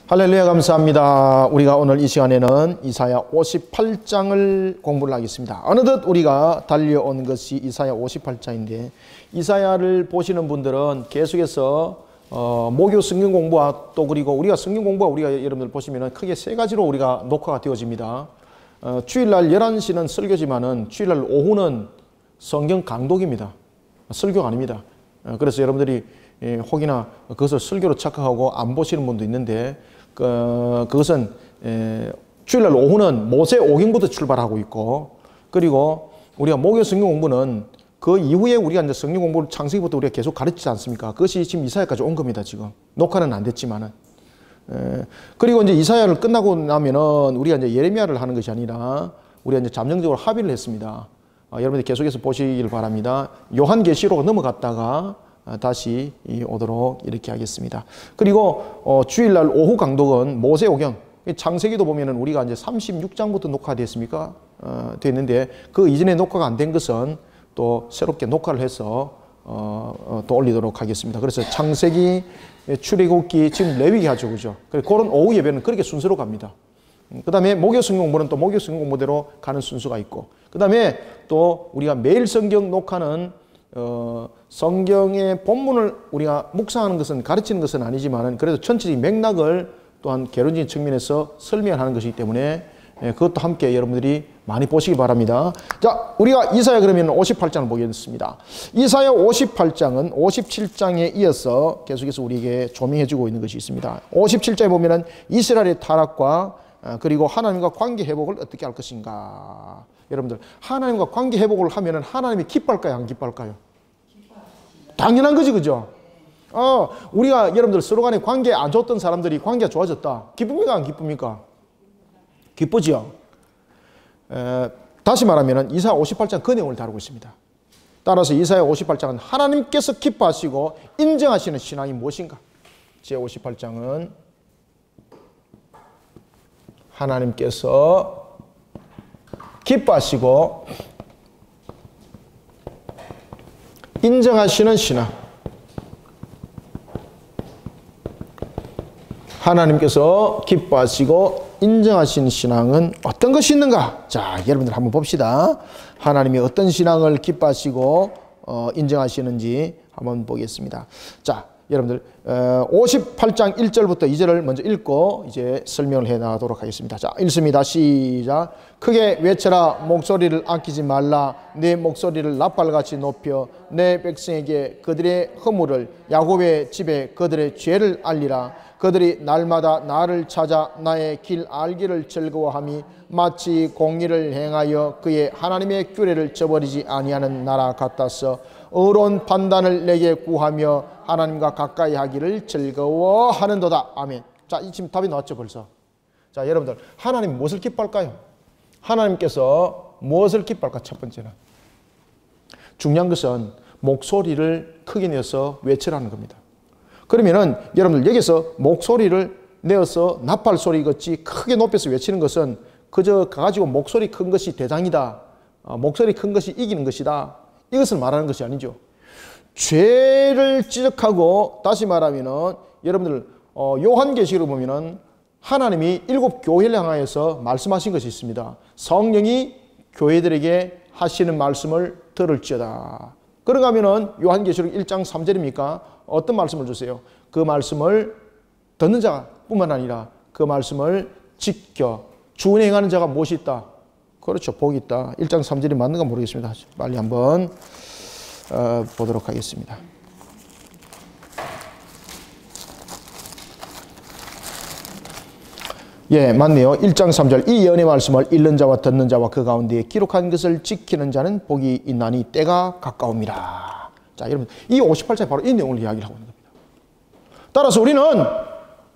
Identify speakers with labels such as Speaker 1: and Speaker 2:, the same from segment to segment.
Speaker 1: 할렐루야, 감사합니다. 우리가 오늘 이 시간에는 이사야 58장을 공부를 하겠습니다. 어느덧 우리가 달려온 것이 이사야 58장인데, 이사야를 보시는 분들은 계속해서 목요 성경 공부와 또 그리고 우리가 성경 공부와 우리가 여러분들 보시면은 크게 세 가지로 우리가 녹화가 되어집니다. 주일날 11시는 설교지만은 주일날 오후는 성경 강독입니다. 설교가 아닙니다. 그래서 여러분들이 혹이나 그것을 설교로 착각하고 안 보시는 분도 있는데, 그것은 주일날 오후는 모세 오경부터 출발하고 있고, 그리고 우리가 목요 성경 공부는 그 이후에 우리가 이제 성경 공부를 창세기부터 우리가 계속 가르치지 않습니까? 그것이 지금 이사야까지 온 겁니다. 지금 녹화는 안 됐지만은. 그리고 이제 이사야를 끝나고 나면은 우리가 이제 예레미야를 하는 것이 아니라 우리가 이제 잠정적으로 합의를 했습니다. 여러분들 계속해서 보시길 바랍니다. 요한계시록 넘어갔다가 다시 오도록 이렇게 하겠습니다. 그리고 주일날 오후 강독은 모세오경, 창세기도 보면은 우리가 이제 36장부터 녹화됐습니까? 됐는데 그 이전에 녹화가 안 된 것은 또 새롭게 녹화를 해서 또 올리도록 하겠습니다. 그래서 창세기, 출애굽기, 지금 레위기 하죠, 그죠? 그런 오후 예배는 그렇게 순서로 갑니다. 그 다음에 목요 성경 공부는 또 목요 성경 공부대로 가는 순서가 있고, 그 다음에 또 우리가 매일 성경 녹화는 성경의 본문을 우리가 묵상하는 것은, 가르치는 것은 아니지만 그래도 전체적인 맥락을 또한 개론적인 측면에서 설명하는 것이기 때문에 그것도 함께 여러분들이 많이 보시기 바랍니다. 자, 우리가 이사야 그러면 58장을 보겠습니다. 이사야 58장은 57장에 이어서 계속해서 우리에게 조명해 주고 있는 것이 있습니다. 57장에 보면은 이스라엘의 타락과 그리고 하나님과 관계 회복을 어떻게 할 것인가. 여러분들, 하나님과 관계 회복을 하면은 하나님이 기뻐할까요, 안 기뻐할까요? 당연한 거지, 그죠? 우리가 여러분들 서로 간에 관계 안 좋았던 사람들이 관계가 좋아졌다. 기쁩니까, 안 기쁩니까? 기쁘지요? 다시 말하면 이사야 58장 그 내용을 다루고 있습니다. 따라서 이사야 58장은 하나님께서 기뻐하시고 인정하시는 신앙이 무엇인가? 제 58장은 하나님께서 기뻐하시고 인정하시는 신앙. 하나님께서 기뻐하시고 인정하시는 신앙은 어떤 것이 있는가? 자, 여러분들 한번 봅시다. 하나님이 어떤 신앙을 기뻐하시고 인정하시는지 한번 보겠습니다. 자, 여러분들 58장 1절부터 2절을 먼저 읽고 이제 설명을 해 나가도록 하겠습니다. 자, 읽습니다. 시작. 크게 외쳐라. 목소리를 아끼지 말라. 내 목소리를 나팔같이 높여 내 백성에게 그들의 허물을, 야곱의 집에 그들의 죄를 알리라. 그들이 날마다 나를 찾아 나의 길 알기를 즐거워함이 마치 공의를 행하여 그의 하나님의 규례를 저버리지 아니하는 나라 같아서 의로운 판단을 내게 구하며 하나님과 가까이 하기를 즐거워하는도다. 아멘. 자, 지금 답이 나왔죠, 벌써. 자, 여러분들, 하나님 무엇을 기뻐할까요? 하나님께서 무엇을 기뻐할까? 첫 번째는 중요한 것은 목소리를 크게 내서 외치라는 겁니다. 그러면은 여러분들 여기서 목소리를 내어서 나팔 소리 같이 크게 높여서 외치는 것은 그저 가지고 목소리 큰 것이 대장이다, 목소리 큰 것이 이기는 것이다, 이것을 말하는 것이 아니죠. 죄를 지적하고, 다시 말하면은 여러분들 요한계시록을 보면은 하나님이 7 교회를 향하여서 말씀하신 것이 있습니다. 성령이 교회들에게 하시는 말씀을 들을지어다. 그런가 하면은 요한계시록 1장 3절입니까? 어떤 말씀을 주세요? 그 말씀을 듣는 자뿐만 아니라 그 말씀을 지켜 준행하는 자가 무엇이 있다? 그렇죠, 복이 있다. 1장 3절이 맞는가 모르겠습니다. 빨리 한번 보도록 하겠습니다. 예, 맞네요. 1장 3절. 이 예언의 말씀을 읽는 자와 듣는 자와 그 가운데에 기록한 것을 지키는 자는 복이 있나니 때가 가까움이라. 자, 여러분, 이 58장에 바로 이 내용을 이야기를 하고 있는 겁니다. 따라서 우리는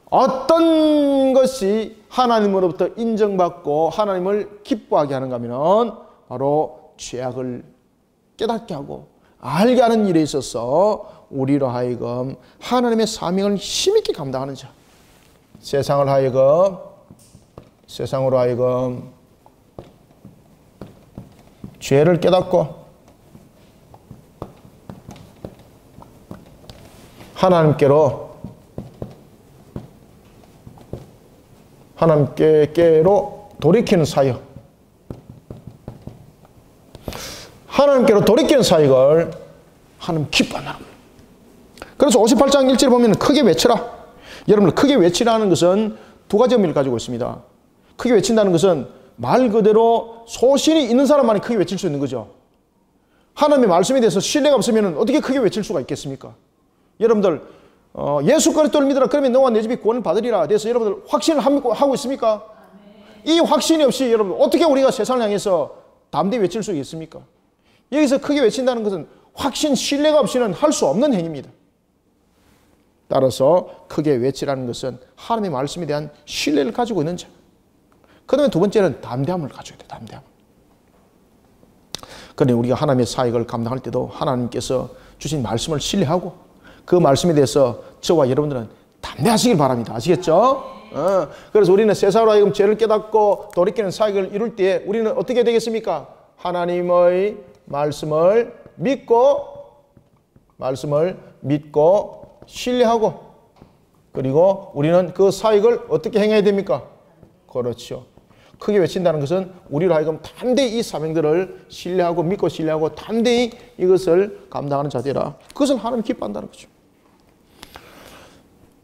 Speaker 1: 어떤 것이 하나님으로부터 인정받고 하나님을 기뻐하게 하는가 하면 바로 죄악을 깨닫게 하고 알게 하는 일에 있어서 우리로 하여금 하나님의 사명을 힘있게 감당하는 자, 세상으로 하여금 죄를 깨닫고 하나님께로 하나님께로 돌이키는 사역. 하나님께로 돌이키는 사역을 하나님 기뻐한다는 거예요. 그래서 58장 1절에 보면 크게 외쳐라. 여러분들 크게 외치라는 것은 두 가지 의미를 가지고 있습니다. 크게 외친다는 것은 말 그대로 소신이 있는 사람만이 크게 외칠 수 있는 거죠. 하나님의 말씀에 대해서 신뢰가 없으면 어떻게 크게 외칠 수가 있겠습니까? 여러분들 예수 그리스도를 믿으라 그러면 너와 내 집이 구원을 받으리라. 그래서 여러분들 확신을 하고 있습니까? 이 확신이 없이 여러분 어떻게 우리가 세상을 향해서 담대히 외칠 수 있겠습니까? 여기서 크게 외친다는 것은 확신, 신뢰가 없이는 할 수 없는 행위입니다. 따라서 크게 외치라는 것은 하나님의 말씀에 대한 신뢰를 가지고 있는 자. 그 다음에 두 번째는 담대함을 가져야 돼요. 담대함. 그런데 우리가 하나님의 사역을 감당할 때도 하나님께서 주신 말씀을 신뢰하고 그 말씀에 대해서 저와 여러분들은 담대하시길 바랍니다. 아시겠죠? 그래서 우리는 세상으로 하여금 죄를 깨닫고 돌이키는 사역을 이룰 때 우리는 어떻게 되겠습니까? 하나님의 말씀을 믿고 신뢰하고 그리고 우리는 그 사역을 어떻게 행해야 됩니까? 그렇죠. 크게 외친다는 것은 우리로 하여금 담대히 이 사명들을 신뢰하고 믿고 신뢰하고 담대히 이것을 감당하는 자들이라. 그것을 하나님 기뻐한다는 거죠.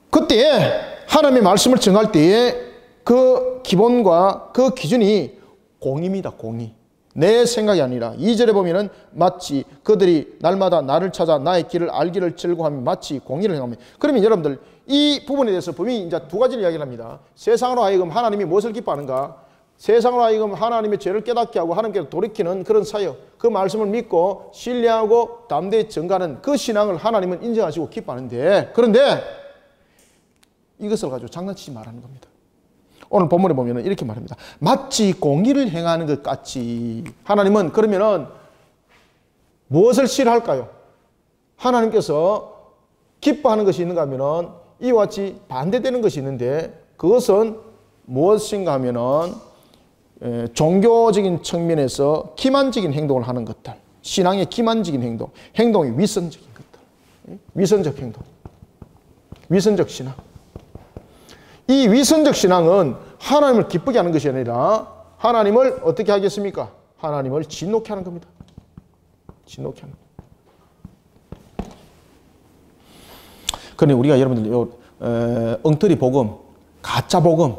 Speaker 1: 그때 하나님의 말씀을 정할 때에 그 기본과 그 기준이 공의입니다. 공의. 내 생각이 아니라 2절에 보면은 마치 그들이 날마다 나를 찾아 나의 길을 알기를 즐거워하며 마치 공의를 행하며. 그러면 여러분들 이 부분에 대해서 분명히 이제 두 가지를 이야기를 합니다. 세상으로 하여금 하나님이 무엇을 기뻐하는가? 세상으로 하여금 하나님의 죄를 깨닫게 하고 하나님께로 돌이키는 그런 사역, 그 말씀을 믿고 신뢰하고 담대히 전가하는 그 신앙을 하나님은 인정하시고 기뻐하는데, 그런데 이것을 가지고 장난치지 말라는 겁니다. 오늘 본문에 보면 이렇게 말합니다. 마치 공의를 행하는 것 같이. 하나님은 그러면은 무엇을 싫어할까요? 하나님께서 기뻐하는 것이 있는가 하면은 이와 같이 반대되는 것이 있는데, 그것은 무엇인가 하면은 종교적인 측면에서 기만적인 행동을 하는 것들, 신앙의 기만적인 행동, 행동이 위선적인 것들, 위선적 행동, 위선적 신앙. 이 위선적 신앙은 하나님을 기쁘게 하는 것이 아니라 하나님을 어떻게 하겠습니까? 하나님을 진노케 하는 겁니다. 진노케 하는 겁니다. 그런데 우리가 여러분들 엉터리 복음, 가짜 복음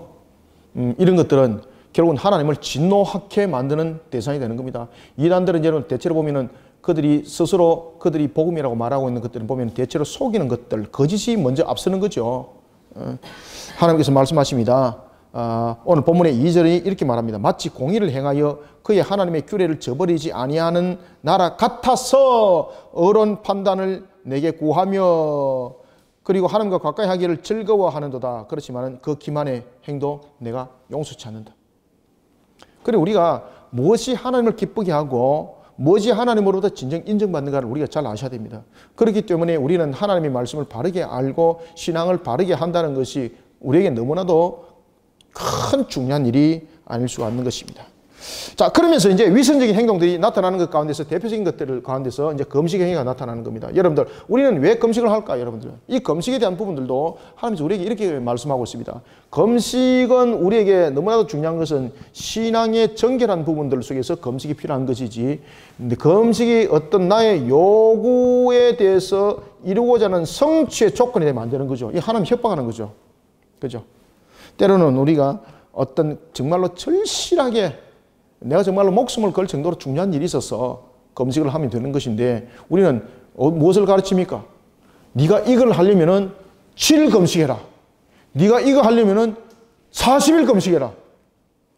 Speaker 1: 이런 것들은 결국은 하나님을 진노하게 만드는 대상이 되는 겁니다. 이단들은 여러분 대체로 보면은 그들이 스스로 그들이 복음이라고 말하고 있는 것들은 보면 대체로 속이는 것들, 거짓이 먼저 앞서는 거죠. 하나님께서 말씀하십니다. 오늘 본문의 2절이 이렇게 말합니다. 마치 공의를 행하여 그의 하나님의 규례를 저버리지 아니하는 나라 같아서 어론 판단을 내게 구하며 그리고 하나님과 가까이 하기를 즐거워하는도다. 그렇지만 그 기만의 행동 내가 용서치 않는다. 그리고 우리가 무엇이 하나님을 기쁘게 하고 무엇이 하나님으로부터 진정 인정받는가를 우리가 잘 아셔야 됩니다. 그렇기 때문에 우리는 하나님의 말씀을 바르게 알고 신앙을 바르게 한다는 것이 우리에게 너무나도 큰 중요한 일이 아닐 수가 없는 것입니다. 자, 그러면서 이제 위선적인 행동들이 나타나는 것 가운데서 대표적인 것들 가운데서 이제 금식 행위가 나타나는 겁니다. 여러분들, 우리는 왜 금식을 할까요, 여러분들? 이 금식에 대한 부분들도 하나님께서 우리에게 이렇게 말씀하고 있습니다. 금식은 우리에게 너무나도 중요한 것은 신앙의 정결한 부분들 속에서 금식이 필요한 것이지, 근데 금식이 어떤 나의 요구에 대해서 이루고자 하는 성취의 조건이 되면 안 되는 거죠. 이 하나님 협박하는 거죠. 그죠? 때로는 우리가 어떤 정말로 절실하게 내가 정말로 목숨을 걸 정도로 중요한 일이 있어서 금식을 하면 되는 것인데, 우리는 무엇을 가르칩니까? 네가 이걸 하려면은 7일 금식해라. 네가 이거 하려면은 40일 금식해라.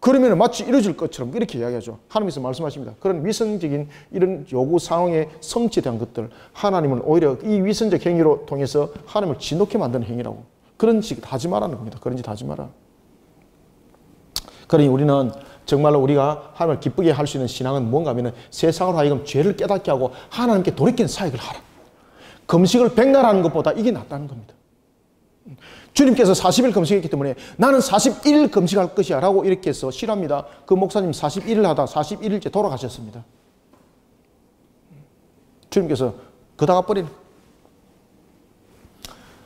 Speaker 1: 그러면 마치 이루어질 것처럼 이렇게 이야기하죠. 하나님께서 말씀하십니다. 그런 위선적인 이런 요구 상황의 성취에 대한 것들, 하나님은 오히려 이 위선적 행위로 통해서 하나님을 진노케 만드는 행위라고. 그런 짓 하지 말라는 겁니다. 그런 짓 하지 마라. 그러니 우리는 정말로 우리가 하나님을 기쁘게 할 수 있는 신앙은 뭔가 하면 세상으로 하여금 죄를 깨닫게 하고 하나님께 돌이키는 사역을 하라. 금식을 백날하는 것보다 이게 낫다는 겁니다. 주님께서 40일 금식했기 때문에 나는 41일 금식할 것이야 라고 이렇게 해서 싫어합니다. 그 목사님 41일 하다 41일째 돌아가셨습니다. 주님께서 그다가 버리는.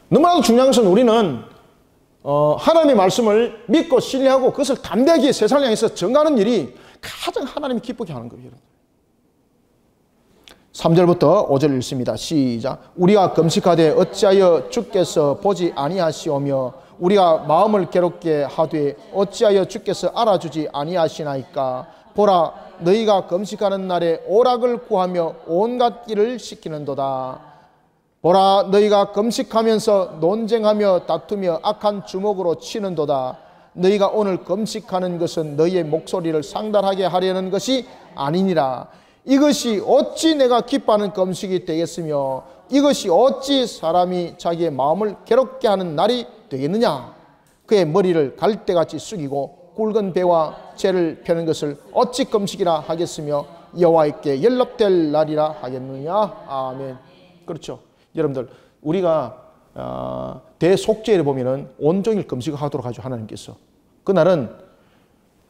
Speaker 1: 너무나도 중요한 것은 우리는 하나님의 말씀을 믿고 신뢰하고 그것을 담대하게 세상을 향해서 정하는 일이 가장 하나님이 기쁘게 하는 거예요. 3절부터 5절 읽습니다. 시작. 우리가 금식하되 어찌하여 주께서 보지 아니하시오며 우리가 마음을 괴롭게 하되 어찌하여 주께서 알아주지 아니하시나이까. 보라, 너희가 금식하는 날에 오락을 구하며 온갖 일을 시키는도다. 보라, 너희가 금식하면서 논쟁하며 다투며 악한 주먹으로 치는도다. 너희가 오늘 금식하는 것은 너희의 목소리를 상달하게 하려는 것이 아니니라. 이것이 어찌 내가 기뻐하는 금식이 되겠으며 이것이 어찌 사람이 자기의 마음을 괴롭게 하는 날이 되겠느냐. 그의 머리를 갈대같이 숙이고 굵은 배와 재를 펴는 것을 어찌 금식이라 하겠으며 여호와께 연락될 날이라 하겠느냐. 아멘. 그렇죠. 여러분들, 우리가 대속죄를 보면은 온종일 금식을 하도록 하죠. 하나님께서 그날은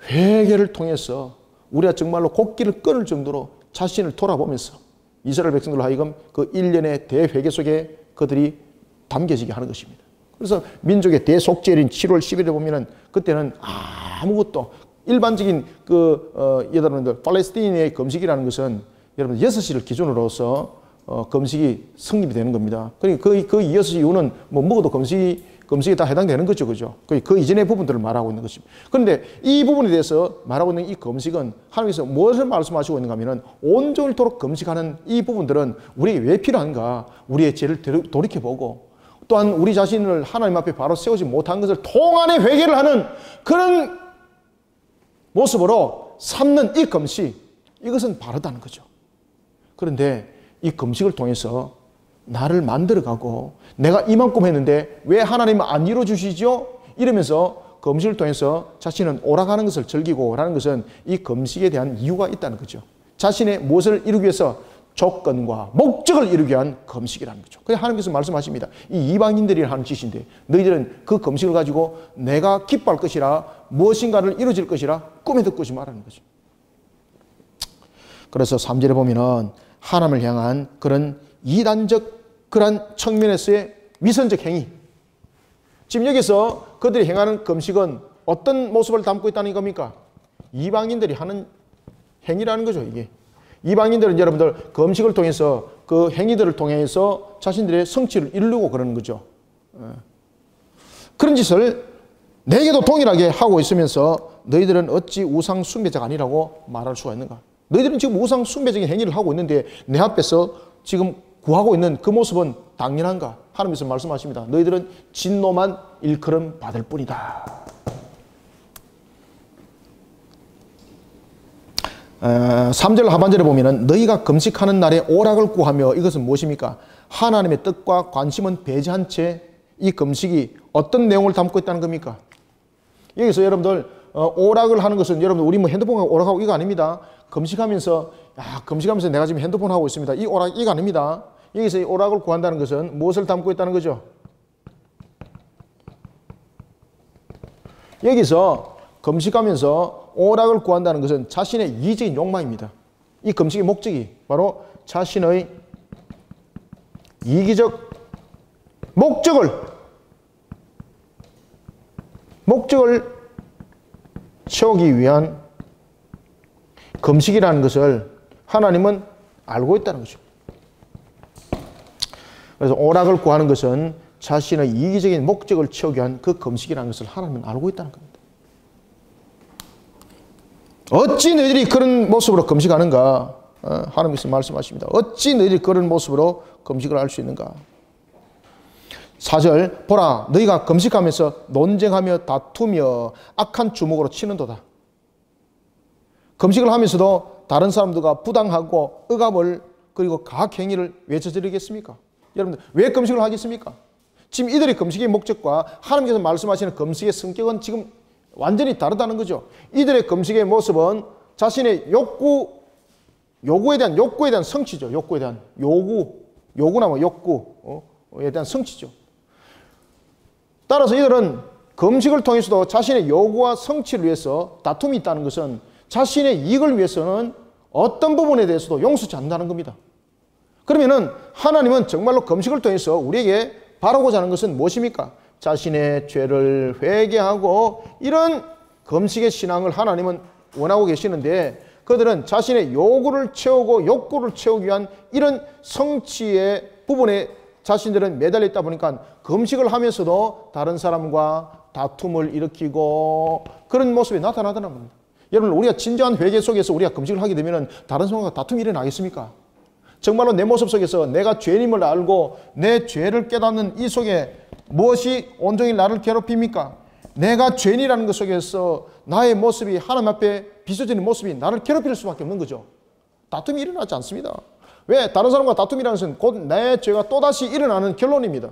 Speaker 1: 회개를 통해서 우리가 정말로 곡기를 끊을 정도로 자신을 돌아보면서 이스라엘 백성들로 하여금 그 1년의 대회개 속에 그들이 담겨지게 하는 것입니다. 그래서 민족의 대속죄일인 7월 10일에 보면은 그때는 아무것도 일반적인 여러분들 팔레스타인의 금식이라는 것은 여러분 6시를 기준으로서 금식이 성립이 되는 겁니다. 그러니까 그 6시 이후는 뭐 먹어도 금식이 다 해당되는 거죠. 그죠? 그 이전의 부분들을 말하고 있는 것입니다. 그런데 이 부분에 대해서 말하고 있는 이 금식은 하나님께서 무엇을 말씀하시고 있는가 하면 온종일토록 금식하는 이 부분들은 우리에게 왜 필요한가? 우리의 죄를 돌이켜보고 또한 우리 자신을 하나님 앞에 바로 세우지 못한 것을 통안에 회개를 하는 그런 모습으로 삼는 이 금식, 이것은 바르다는 거죠. 그런데 이 금식을 통해서 나를 만들어가고 내가 이만큼 했는데 왜 하나님은 안 이루어주시죠? 이러면서 금식을 통해서 자신은 오락하는 것을 즐기고 라는 것은 이 금식에 대한 이유가 있다는 거죠. 자신의 무엇을 이루기 위해서 조건과 목적을 이루기 위한 금식이라는 거죠. 그래서 하나님께서 말씀하십니다. 이 이방인들이 하는 짓인데 너희들은 그 금식을 가지고 내가 기뻐할 것이라 무엇인가를 이루어질 것이라 꿈에 듣고 있지 말라는 거죠. 그래서 3절에 보면은 하나님을 향한 그런 이단적 그런 측면에서의 위선적 행위. 지금 여기서 그들이 행하는 금식은 어떤 모습을 담고 있다는 겁니까? 이방인들이 하는 행위라는 거죠, 이게. 이방인들은 여러분들 금식을 통해서 그 행위들을 통해서 자신들의 성취를 이루려고 그러는 거죠. 그런 짓을 내게도 동일하게 하고 있으면서 너희들은 어찌 우상 숭배자가 아니라고 말할 수가 있는가? 너희들은 지금 우상 숭배적인 행위를 하고 있는데 내 앞에서 지금 구하고 있는 그 모습은 당연한가? 하나님께서 말씀하십니다. 너희들은 진노만 일컬음 받을 뿐이다. 3절 하반절에 보면은 너희가 금식하는 날에 오락을 구하며 이것은 무엇입니까? 하나님의 뜻과 관심은 배제한 채 이 금식이 어떤 내용을 담고 있다는 겁니까? 여기서 여러분들 오락을 하는 것은 여러분들 우리 뭐 핸드폰하고 오락하고 이거 아닙니다. 금식하면서 내가 지금 핸드폰 하고 있습니다. 이 오락 이거 아닙니다. 여기서 이 오락을 구한다는 것은 무엇을 담고 있다는 거죠? 여기서 금식하면서 오락을 구한다는 것은 자신의 이기적인 욕망입니다. 이 금식의 목적이 바로 자신의 이기적 목적을 채우기 위한 금식이라는 것을 하나님은 알고 있다는 거죠. 그래서 오락을 구하는 것은 자신의 이기적인 목적을 채우기 위한 그 금식이라는 것을 하나님은 알고 있다는 겁니다. 어찌 너희들이 그런 모습으로 금식하는가? 하나님께서 말씀하십니다. 어찌 너희들이 그런 모습으로 금식을 할 수 있는가? 4절 보라 너희가 금식하면서 논쟁하며 다투며 악한 주먹으로 치는도다. 금식을 하면서도 다른 사람들과 부당하고 억압을 그리고 가학행위를 왜 저지르겠습니까? 여러분들 왜 금식을 하겠습니까? 지금 이들의 금식의 목적과 하나님께서 말씀하시는 금식의 성격은 지금 완전히 다르다는 거죠. 이들의 금식의 모습은 자신의 요구에 대한 성취죠. 욕구에 대한 요구나 뭐 욕구에 대한 성취죠. 따라서 이들은 금식을 통해서도 자신의 요구와 성취를 위해서 다툼이 있다는 것은 자신의 이익을 위해서는 어떤 부분에 대해서도 용서치 않는다는 겁니다. 그러면은 하나님은 정말로 금식을 통해서 우리에게 바라고자 하는 것은 무엇입니까? 자신의 죄를 회개하고 이런 금식의 신앙을 하나님은 원하고 계시는데 그들은 자신의 요구를 채우고 욕구를 채우기 위한 이런 성취의 부분에 자신들은 매달려 있다 보니까 금식을 하면서도 다른 사람과 다툼을 일으키고 그런 모습이 나타나더란 겁니다. 여러분 우리가 진정한 회개 속에서 우리가 금식을 하게 되면 다른 사람과 다툼이 일어나겠습니까? 정말로 내 모습 속에서 내가 죄인임을 알고 내 죄를 깨닫는 이 속에 무엇이 온종일 나를 괴롭힙니까? 내가 죄인이라는 것 속에서 나의 모습이 하나님 앞에 비춰지는 모습이 나를 괴롭힐 수밖에 없는 거죠. 다툼이 일어나지 않습니다. 왜? 다른 사람과 다툼이라는 것은 곧 내 죄가 또다시 일어나는 결론입니다.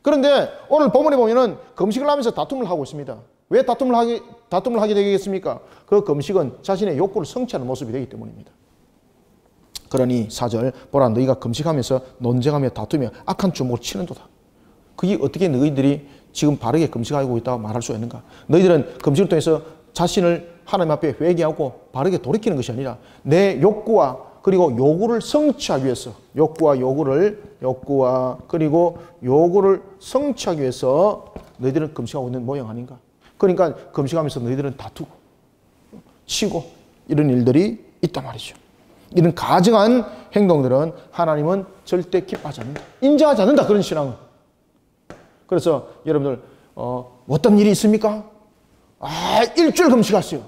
Speaker 1: 그런데 오늘 본문에 보면은 금식을 하면서 다툼을 하고 있습니다. 왜 다툼을 하게 되겠습니까? 그 금식은 자신의 욕구를 성취하는 모습이 되기 때문입니다. 그러니 4절 보라 너희가 금식하면서 논쟁하며 다투며 악한 주먹을 치는도다. 그게 어떻게 너희들이 지금 바르게 금식하고 있다고 말할 수가 있는가? 너희들은 금식을 통해서 자신을 하나님 앞에 회개하고 바르게 돌이키는 것이 아니라 내 욕구와 그리고 요구를 성취하기 위해서 욕구와 그리고 요구를 성취하기 위해서 너희들은 금식하고 있는 모양 아닌가? 그러니까 금식하면서 너희들은 다투고 치고 이런 일들이 있단 말이죠. 이런 가증한 행동들은 하나님은 절대 기뻐하지 않는다. 인정하지 않는다. 그런 신앙은. 그래서 여러분들 어떤 일이 있습니까? 일주일 금식하세요.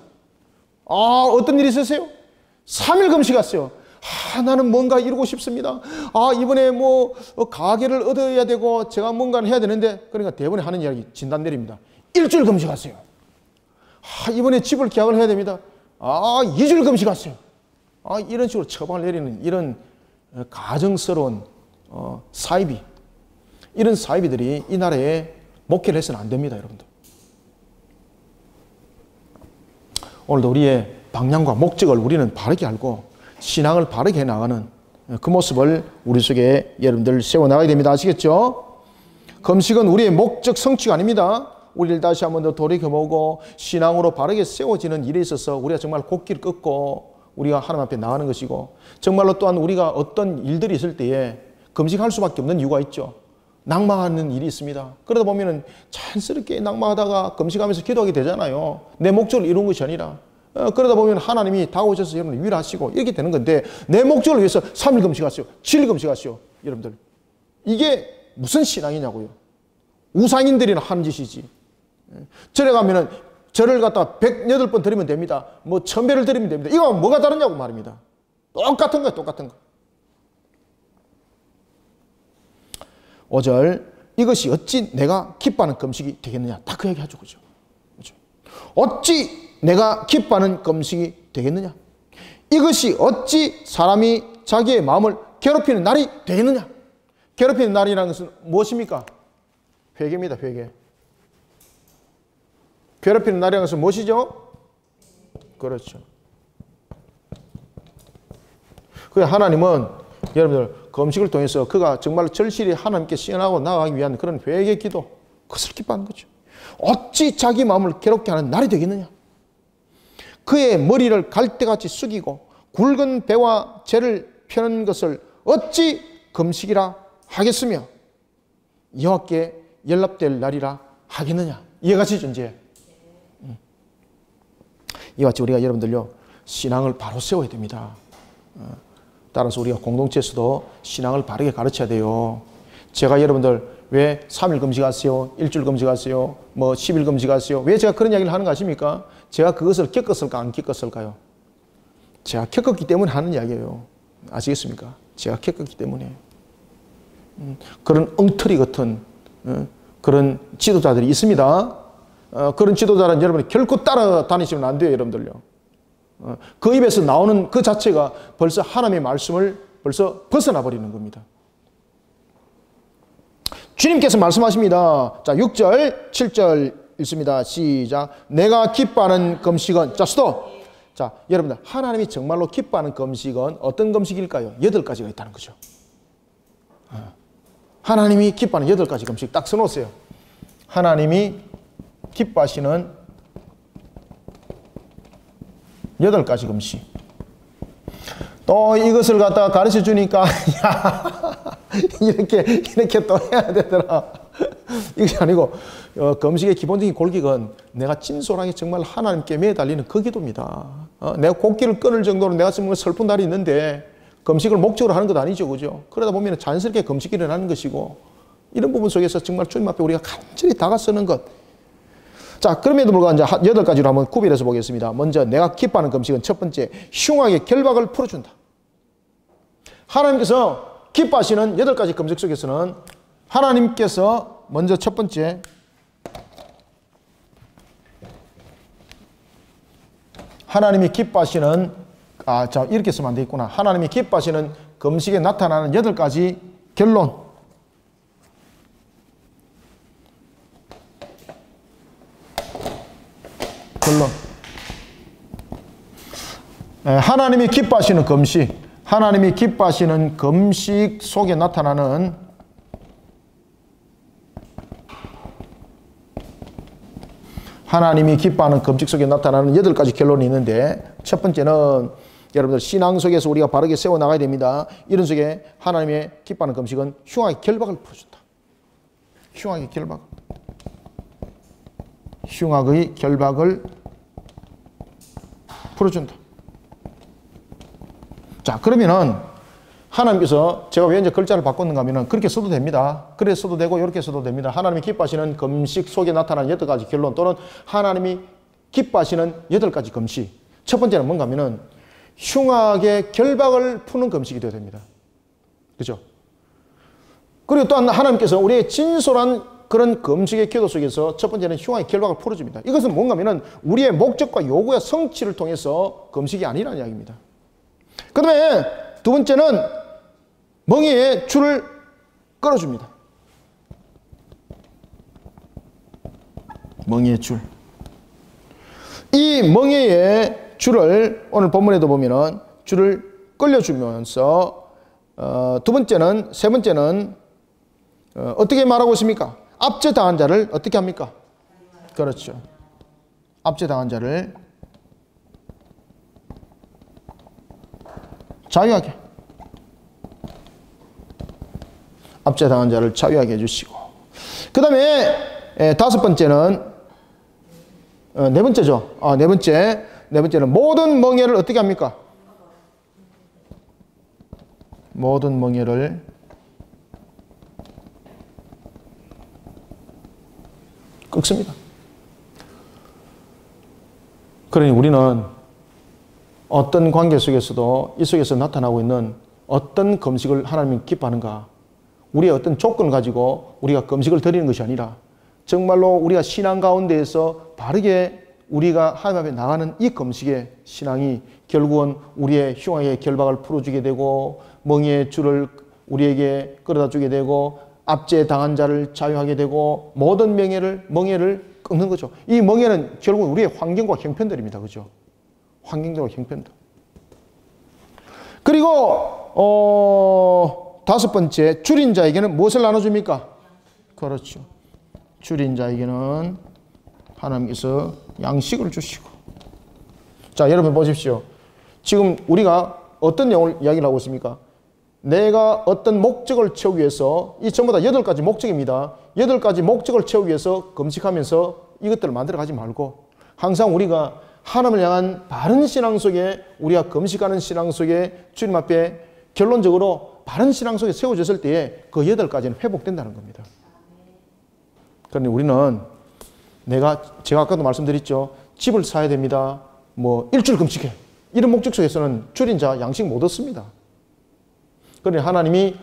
Speaker 1: 어떤 일이 있으세요? 3일 금식하세요. 나는 뭔가 이루고 싶습니다. 이번에 가게를 얻어야 되고 제가 뭔가를 해야 되는데 그러니까 대부분에 하는 이야기 진단 내립니다. 일주일 금식하세요. 이번에 집을 계약을 해야 됩니다. 2주일 금식하세요. 이런 식으로 처방을 내리는 이런 가정스러운 사이비 이런 사이비들이 이 나라에 목회를 해서는 안 됩니다. 여러분들. 오늘도 우리의 방향과 목적을 우리는 바르게 알고 신앙을 바르게 해나가는 그 모습을 우리 속에 여러분들 세워나가야 됩니다. 아시겠죠? 금식은 우리의 목적 성취가 아닙니다. 우리를 다시 한번 더 돌이켜보고 신앙으로 바르게 세워지는 일에 있어서 우리가 정말 곡기를 끊고 우리가 하나님 앞에 나가는 것이고 정말로 또한 우리가 어떤 일들이 있을 때에 금식할 수밖에 없는 이유가 있죠. 낭망하는 일이 있습니다. 그러다 보면은 자연스럽게 낭망하다가 금식하면서 기도하게 되잖아요. 내 목적을 이룬 것이 아니라 그러다 보면 하나님이 다가오셔서 여러분을 위로하시고 이렇게 되는 건데 내 목적을 위해서 3일 금식하시오. 7일 금식하시오. 여러분들 이게 무슨 신앙이냐고요. 우상인들이나 하는 짓이지. 절에 가면은 절을 갖다 108번 드리면 됩니다. 1000배를 드리면 됩니다. 이거 뭐가 다르냐고 말입니다. 똑같은 거예요. 똑같은 거. 5절 이것이 어찌 내가 기뻐하는 금식이 되겠느냐. 딱 그 얘기 하죠. 그죠? 어찌 내가 기뻐하는 금식이 되겠느냐. 이것이 어찌 사람이 자기의 마음을 괴롭히는 날이 되겠느냐. 괴롭히는 날이라는 것은 무엇입니까? 회개입니다. 회개. 괴롭히는 날이라는 것은 무엇이죠? 그렇죠. 그래서 하나님은 여러분들 금식을 통해서 그가 정말 절실히 하나님께 시연하고 나아가기 위한 그런 회개 기도 그것을 기뻐하는 거죠. 어찌 자기 마음을 괴롭게 하는 날이 되겠느냐. 그의 머리를 갈대같이 숙이고 굵은 배와 재를 펴는 것을 어찌 금식이라 하겠으며 여호와께 연락될 날이라 하겠느냐. 이와 같이 존재해. 이와 같이 우리가 여러분들요 신앙을 바로 세워야 됩니다. 따라서 우리가 공동체에서도 신앙을 바르게 가르쳐야 돼요. 제가 여러분들 왜 3일 금식하세요? 일주일 금식하세요? 10일 금식하세요? 왜 제가 그런 이야기를 하는 거 아십니까? 제가 그것을 겪었을까 안 겪었을까요? 제가 겪었기 때문에 하는 이야기예요. 아시겠습니까? 제가 겪었기 때문에. 그런 엉터리 같은 그런 지도자들이 있습니다. 그런 지도자는 여러분이 결코 따라다니시면 안 돼요. 여러분들요. 그 입에서 나오는 그 자체가 벌써 하나님의 말씀을 벌써 벗어나 버리는 겁니다. 주님께서 말씀하십니다. 자, 6절, 7절 읽습니다. 시작. 내가 기뻐하는 금식은, 자, 스톱. 자, 여러분들, 하나님이 정말로 기뻐하는 금식은 어떤 금식일까요? 8가지가 있다는 거죠. 하나님이 기뻐하는 8가지 금식 딱 써놓으세요. 하나님이 기뻐하시는 8가지 금식. 또 이것을 갖다가 가르쳐 주니까, 야, 이렇게 또 해야 되더라. 이것이 아니고 금식의 기본적인 골격은 내가 진솔하게 정말 하나님께 매달리는 그 기도입니다. 내가 곡기를 끊을 정도로 내가 정말 슬픈 날이 있는데 금식을 목적으로 하는 것 아니죠. 그죠? 그러다 보면 자연스럽게 금식이 일어나는 것이고 이런 부분 속에서 정말 주님 앞에 우리가 간절히 다가서는 것. 자, 그럼에도 불구하고 이제 8가지로 한번 구별해서 보겠습니다. 먼저 내가 기뻐하는 금식은 첫 번째, 흉악의 결박을 풀어준다. 하나님께서 기뻐하시는 8가지 금식 속에서는 하나님께서 먼저 첫 번째, 하나님이 기뻐하시는, 자, 이렇게 쓰면 안 되겠구나. 하나님이 기뻐하시는 금식에 나타나는 8가지 결론. 하나님이 기뻐하시는 금식, 하나님이 기뻐하시는 금식 속에 나타나는 하나님이 기뻐하는 금식 속에 나타나는 8가지 결론이 있는데, 첫 번째는 여러분들 신앙 속에서 우리가 바르게 세워나가야 됩니다. 이런 속에 하나님의 기뻐하는 금식은 흉악의 결박을 풀어준다. 흉악의 결박. 흉악의 결박을 풀어준다. 자, 그러면은 하나님께서 제가 왜 이제 글자를 바꿨는가 하면은 그렇게 써도 됩니다. 그래 써도 되고 이렇게 써도 됩니다. 하나님이 기뻐하시는 금식 속에 나타나는 8가지 결론, 또는 하나님이 기뻐하시는 8가지 금식. 첫 번째는 뭔가 하면은 흉악의 결박을 푸는 금식이 되어야 됩니다. 그죠? 그리고 또한 하나님께서 우리의 진솔한 그런 금식의 기도 속에서 첫 번째는 흉악의 결박을 풀어줍니다. 이것은 뭔가 하면은 우리의 목적과 요구의 성취를 통해서 금식이 아니라는 이야기입니다. 그 다음에 두 번째는 멍에의 줄을 끌어줍니다. 멍에의 줄. 이 멍에의 줄을 오늘 본문에도 보면은 줄을 끌려주면서 두 번째는, 세 번째는 어떻게 말하고 있습니까? 압제당한 자를 어떻게 합니까? 그렇죠. 압제당한 자를 자유하게, 압제당한 자를 자유하게 해주시고, 그 다음에 다섯 번째는, 네 번째죠. 네 번째는 모든 멍에를 어떻게 합니까? 모든 멍에를 끊습니다. 그러니 우리는 어떤 관계 속에서도 이 속에서 나타나고 있는 어떤 금식을 하나님이 기뻐하는가, 우리의 어떤 조건을 가지고 우리가 금식을 드리는 것이 아니라 정말로 우리가 신앙 가운데에서 바르게 우리가 하나님 앞에 나가는 이 금식의 신앙이 결국은 우리의 흉악의 결박을 풀어주게 되고, 멍에의 줄을 우리에게 끌어다 주게 되고, 압제당한 자를 자유하게 되고, 모든 멍에를 끊는 거죠. 이 멍에는 결국 우리의 환경과 형편들입니다. 그죠? 환경적으로 형편들. 그리고 다섯 번째, 줄인 자에게는 무엇을 나눠줍니까? 그렇죠. 줄인 자에게는 하나님께서 양식을 주시고. 자, 여러분 보십시오. 지금 우리가 어떤 내용을 이야기를 하고 있습니까? 내가 어떤 목적을 채우기 위해서, 이 전부 다 8가지 목적입니다. 8가지 목적을 채우기 위해서 금식하면서 이것들을 만들어 가지 말고, 항상 우리가 하나님을 향한 바른 신앙 속에, 우리가 금식하는 신앙 속에 주님 앞에 결론적으로 바른 신앙 속에 세워졌을 때에 그 8가지는 회복된다는 겁니다. 그런데 우리는 제가 아까도 말씀드렸죠. 집을 사야 됩니다. 뭐 일주일 금식해. 이런 목적 속에서는 줄인 자 양식 못 얻습니다. 그러니 하나님이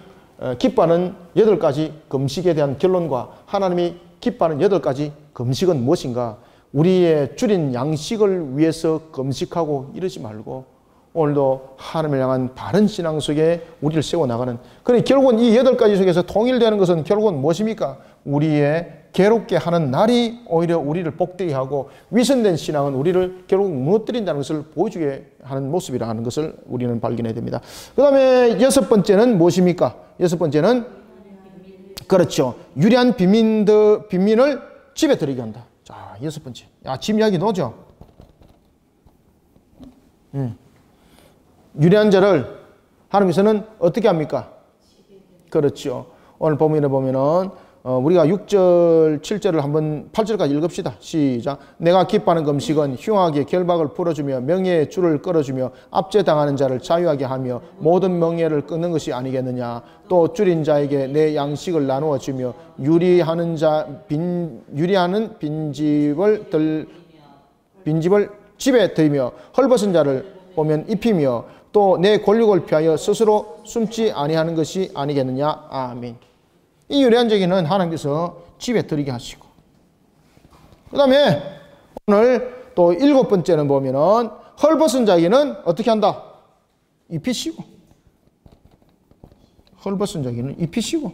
Speaker 1: 기뻐하는 8가지 금식에 대한 결론과 하나님이 기뻐하는 8가지 금식은 무엇인가? 우리의 줄인 양식을 위해서 금식하고 이러지 말고 오늘도 하나님을 향한 바른 신앙 속에 우리를 세워나가는, 그러니 결국은 이 8가지 속에서 통일되는 것은 결국은 무엇입니까? 우리의 괴롭게 하는 날이 오히려 우리를 복되게 하고, 위선된 신앙은 우리를 결국 무너뜨린다는 것을 보여주게 하는 모습이라는 것을 우리는 발견해야 됩니다. 그 다음에 6번째는 무엇입니까? 6번째는 그렇죠. 유리한 빈민을 집에 들이게 한다. 자, 6번째. 집 이야기 넣어줘. 유리한 자를 하나님께서는 어떻게 합니까? 그렇죠. 오늘 본문에 보면은 우리가 6절, 7절을 한번 8절까지 읽읍시다. 시작. 내가 기뻐하는 금식은 흉악의 결박을 풀어주며 명예의 줄을 끌어주며 압제당하는 자를 자유하게 하며 모든 명예를 끊는 것이 아니겠느냐. 또 줄인 자에게 내 양식을 나누어 주며 유리하는 빈집을 집에 들이며 헐벗은 자를 보면 입히며 또 내 권력을 피하여 스스로 숨지 아니하는 것이 아니겠느냐. 아멘. 이 유리한 자에게는 하나님께서 집에 들이게 하시고, 그 다음에 오늘 또 7번째는 보면은 헐벗은 자에게는 어떻게 한다? 입히시고. 헐벗은 자에게는 입히시고.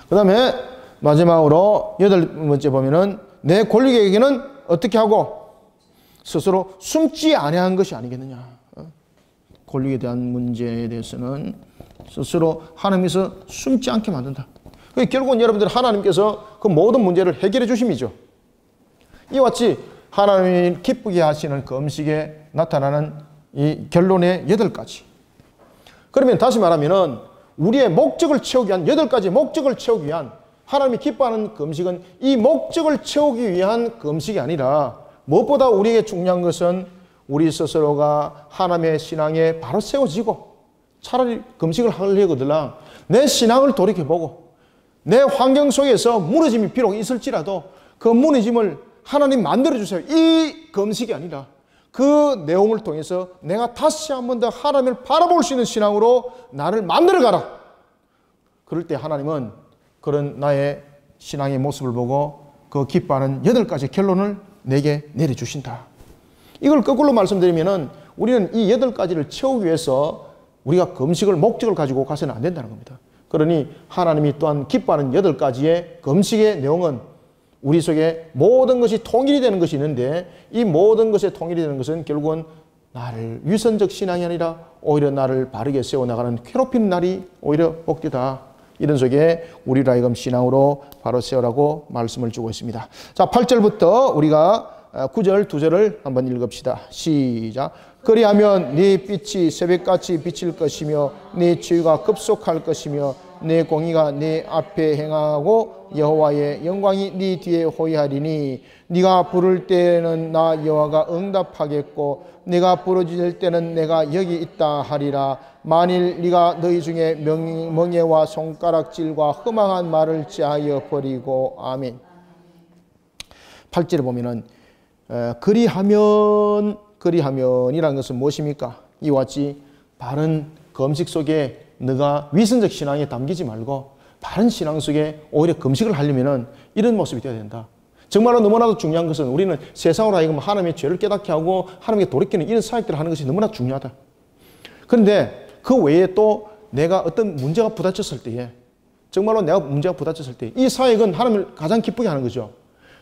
Speaker 1: 그 다음에 마지막으로 8번째 보면은 내 권력에게는 어떻게 하고? 스스로 숨지 아니한 것이 아니겠느냐. 권력에 대한 문제에 대해서는 스스로 하나님께서 숨지 않게 만든다. 결국은 여러분들 하나님께서 그 모든 문제를 해결해 주심이죠. 이와 같이 하나님이 기쁘게 하시는 그 음식에 나타나는 이 결론의 8가지. 그러면 다시 말하면은 우리의 목적을 채우기 위한 8가지 목적을 채우기 위한 하나님이 기뻐하는 그 음식은 이 목적을 채우기 위한 그 음식이 아니라 무엇보다 우리에게 중요한 것은 우리 스스로가 하나님의 신앙에 바로 세워지고 차라리 금식을 하려거들랑 내 신앙을 돌이켜보고 내 환경 속에서 무너짐이 비록 있을지라도 그 무너짐을 하나님 만들어주세요. 이 금식이 아니라 그 내용을 통해서 내가 다시 한 번 더 하나님을 바라볼 수 있는 신앙으로 나를 만들어가라. 그럴 때 하나님은 그런 나의 신앙의 모습을 보고 그 기뻐하는 8가지 결론을 내게 내려주신다. 이걸 거꾸로 말씀드리면은 우리는 이 8가지를 채우기 위해서 우리가 금식을 목적을 가지고 가서는 안 된다는 겁니다. 그러니 하나님이 또한 기뻐하는 8가지의 금식의 내용은 우리 속에 모든 것이 통일이 되는 것이 있는데 이 모든 것에 통일이 되는 것은 결국은 나를 위선적 신앙이 아니라 오히려 나를 바르게 세워나가는 괴롭히는 날이 오히려 복되다. 이런 속에 우리를 하여금 신앙으로 바로 세우라고 말씀을 주고 있습니다. 자, 8절부터 우리가 9절, 2절을 한번 읽읍시다. 시작. 그리하면 네 빛이 새벽같이 비칠 것이며 네 치유가 급속할 것이며 네 공의가 네 앞에 행하고 여호와의 영광이 네 뒤에 호위하리니 네가 부를 때는 나 여호와가 응답하겠고 네가 부르짖을 때는 내가 여기 있다 하리라. 만일 네가 너희 중에 멍에와 손가락질과 흠앙한 말을 제하여 버리고. 아멘. 8절에 보면은 그리하면이라는 것은 무엇입니까? 이와 같이 바른 금식 속에 너가 위선적 신앙에 담기지 말고 바른 신앙 속에 오히려 금식을 하려면은 이런 모습이 되어야 된다. 정말로 너무나도 중요한 것은 우리는 세상으로 하여금 하나님의 죄를 깨닫게 하고 하나님께 돌이키는 이런 사역들을 하는 것이 너무나 중요하다. 그런데 그 외에 또 내가 어떤 문제가 부닥쳤을 때에 정말로 내가 문제가 부닥쳤을 때 이 사역은 하나님을 가장 기쁘게 하는 거죠.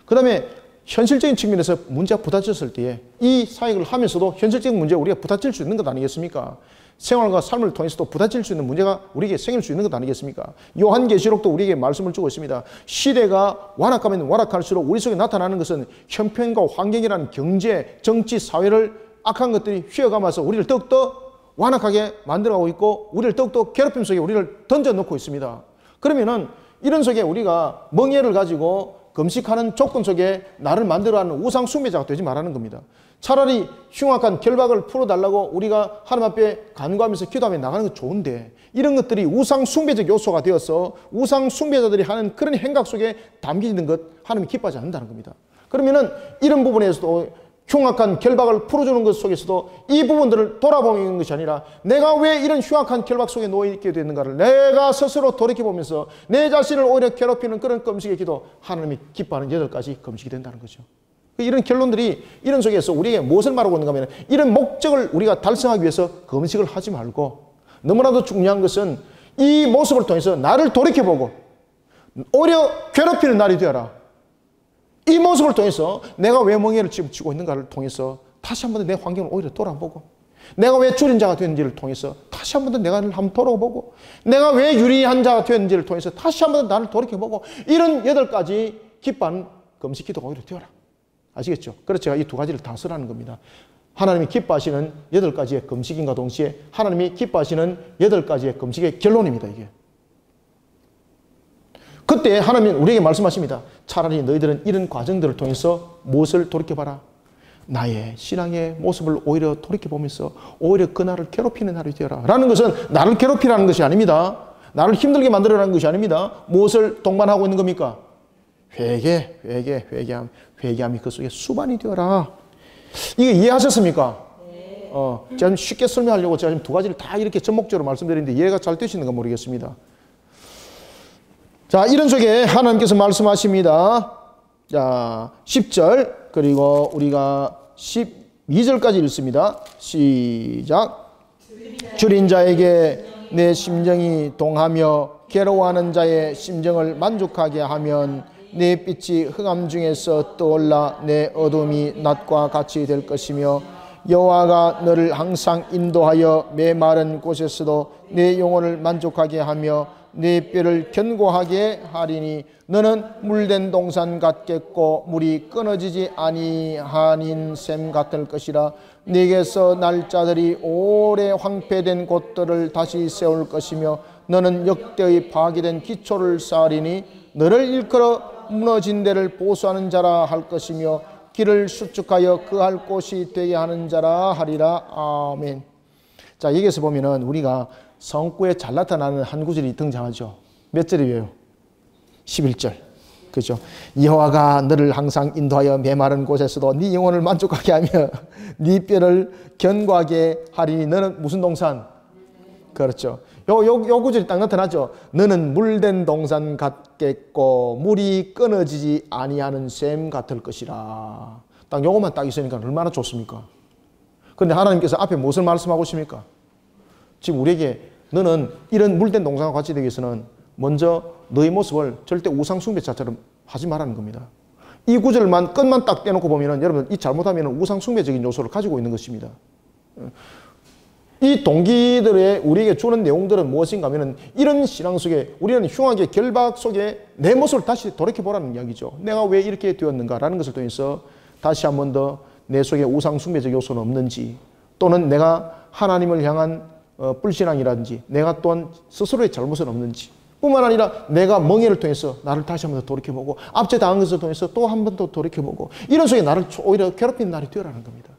Speaker 1: 그 다음에 현실적인 측면에서 문제가 부닥쳤을 때에 이 사역을 하면서도 현실적인 문제가 우리가 부닥칠 수 있는 것 아니겠습니까? 생활과 삶을 통해서도 부닥칠 수 있는 문제가 우리에게 생길 수 있는 것 아니겠습니까? 요한계시록도 우리에게 말씀을 주고 있습니다. 시대가 완악하면 완악할수록 우리 속에 나타나는 것은 형편과 환경이라는 경제, 정치, 사회를 악한 것들이 휘어감아서 우리를 더욱더 완악하게 만들어가고 있고 우리를 더욱더 괴롭힘 속에 우리를 던져놓고 있습니다. 그러면은 이런 속에 우리가 멍에를 가지고 금식하는 조건 속에 나를 만들어가는 우상 숭배자가 되지 말라는 겁니다. 차라리 흉악한 결박을 풀어달라고 우리가 하나님 앞에 간구하면서 기도하며 나가는 건 좋은데 이런 것들이 우상 숭배적 요소가 되어서 우상 숭배자들이 하는 그런 행각 속에 담기는 것 하나님이 기뻐하지 않는다는 겁니다. 그러면은 이런 부분에서도 흉악한 결박을 풀어주는 것 속에서도 이 부분들을 돌아보는 것이 아니라 내가 왜 이런 흉악한 결박 속에 놓여있게 됐는가를 내가 스스로 돌이켜보면서 내 자신을 오히려 괴롭히는 그런 금식의 기도 하나님이 기뻐하는 8가지 금식이 된다는 거죠. 이런 결론들이 이런 속에서 우리에게 무엇을 말하고 있는가 하면 이런 목적을 우리가 달성하기 위해서 금식을 하지 말고 너무나도 중요한 것은 이 모습을 통해서 나를 돌이켜보고 오히려 괴롭히는 날이 되어라. 이 모습을 통해서 내가 왜 멍에를 치고 있는가를 통해서 다시 한 번 더 내 환경을 오히려 돌아보고 내가 왜 줄인 자가 되는지를 통해서 다시 한 번 더 내가 한번 돌아보고 내가 왜 유리한 자가 되는지를 통해서 다시 한 번 더 나를 돌이켜보고 이런 8가지 기뻐하는 금식 기도가 오히려 되어라. 아시겠죠? 그래서 제가 이 2가지를 다 쓰라는 겁니다. 하나님이 기뻐하시는 8가지의 금식인과 동시에 하나님이 기뻐하시는 8가지의 금식의 결론입니다. 이게. 그때 하나님은 우리에게 말씀하십니다. 차라리 너희들은 이런 과정들을 통해서 무엇을 돌이켜봐라. 나의 신앙의 모습을 오히려 돌이켜보면서 오히려 그날을 괴롭히는 날이 되어라. 라는 것은 나를 괴롭히라는 것이 아닙니다. 나를 힘들게 만들어라는 것이 아닙니다. 무엇을 동반하고 있는 겁니까? 회개함이 그 속에 수반이 되어라. 이게 이해하셨습니까? 제가 좀 쉽게 설명하려고 제가 지금 2가지를 다 이렇게 전목적으로 말씀드리는데 이해가 잘 되시는가 모르겠습니다. 자, 이런 속에 하나님께서 말씀하십니다. 자, 10절 그리고 우리가 12절까지 읽습니다. 시작. 줄인 자에게 내 심정이 동하며 괴로워하는 자의 심정을 만족하게 하면 내 빛이 흑암 중에서 떠올라 내 어둠이 낮과 같이 될 것이며 여호와가 너를 항상 인도하여 메마른 곳에서도 내 영혼을 만족하게 하며 내 뼈를 견고하게 하리니 너는 물된 동산 같겠고 물이 끊어지지 아니하는 샘 같을 것이라. 네게서 날 자들이 오래 황폐된 곳들을 다시 세울 것이며 너는 역대의 파괴된 기초를 쌓으리니 너를 일컬어 무너진 데를 보수하는 자라 할 것이며 길을 수축하여 그할 곳이 되게 하는 자라 하리라. 아멘. 자, 여기에서 보면은 우리가 성구에 잘 나타나는 한 구절이 등장하죠. 몇 절이에요? 11절. 그죠? 여호와가 너를 항상 인도하여 메마른 곳에서도 네 영혼을 만족하게 하며 네 뼈를 견고하게 하리니 너는 무슨 동산? 그렇죠. 요 구절이 딱 나타나죠. 너는 물된 동산 같겠고 물이 끊어지지 아니하는 샘 같을 것이라. 딱 요것만 딱 있으니까 얼마나 좋습니까? 그런데 하나님께서 앞에 무엇을 말씀하고 있습니까? 지금 우리에게 너는 이런 물된 동산과 같이 되기 위해서는 먼저 너의 모습을 절대 우상숭배자처럼 하지 말라는 겁니다. 이 구절만 끝만 딱 떼놓고 보면은 여러분 이 잘못하면 우상숭배적인 요소를 가지고 있는 것입니다. 이 동기들의 우리에게 주는 내용들은 무엇인가 하면은 이런 신앙 속에 우리는 흉악의 결박 속에 내 모습을 다시 돌이켜보라는 이야기죠. 내가 왜 이렇게 되었는가라는 것을 통해서 다시 한 번 더 내 속에 우상숭배적 요소는 없는지 또는 내가 하나님을 향한 불신앙이라든지 내가 또한 스스로의 잘못은 없는지 뿐만 아니라 내가 멍해를 통해서 나를 다시 한 번 더 돌이켜보고 앞에 당한 것을 통해서 또 한 번 더 돌이켜보고 이런 속에 나를 오히려 괴롭히는 날이 되어라는 겁니다.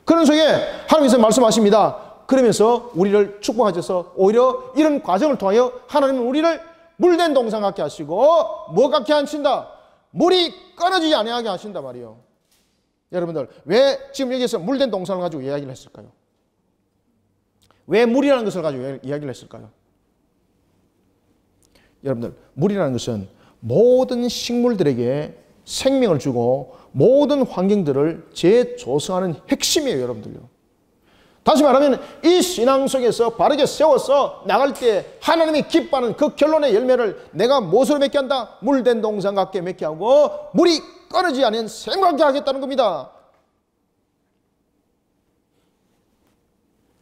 Speaker 1: 그런 속에 하나님께서 말씀하십니다. 그러면서 우리를 축복하셔서 오히려 이런 과정을 통하여 하나님은 우리를 물된 동산 같게 하시고 뭐 같게 하신다? 물이 끊어지지 아니하게 하신다 말이에요. 여러분들 왜 지금 여기서 물된 동산을 가지고 이야기를 했을까요? 왜 물이라는 것을 가지고 이야기를 했을까요? 여러분들 물이라는 것은 모든 식물들에게 생명을 주고 모든 환경들을 재조성하는 핵심이에요. 여러분들요. 다시 말하면 이 신앙 속에서 바르게 세워서 나갈 때 하나님이 기뻐하는 그 결론의 열매를 내가 무엇으로 맺게 한다? 물된 동산 같게 맺게 하고 물이 끊어지지 않은 샘 같게 하겠다는 겁니다.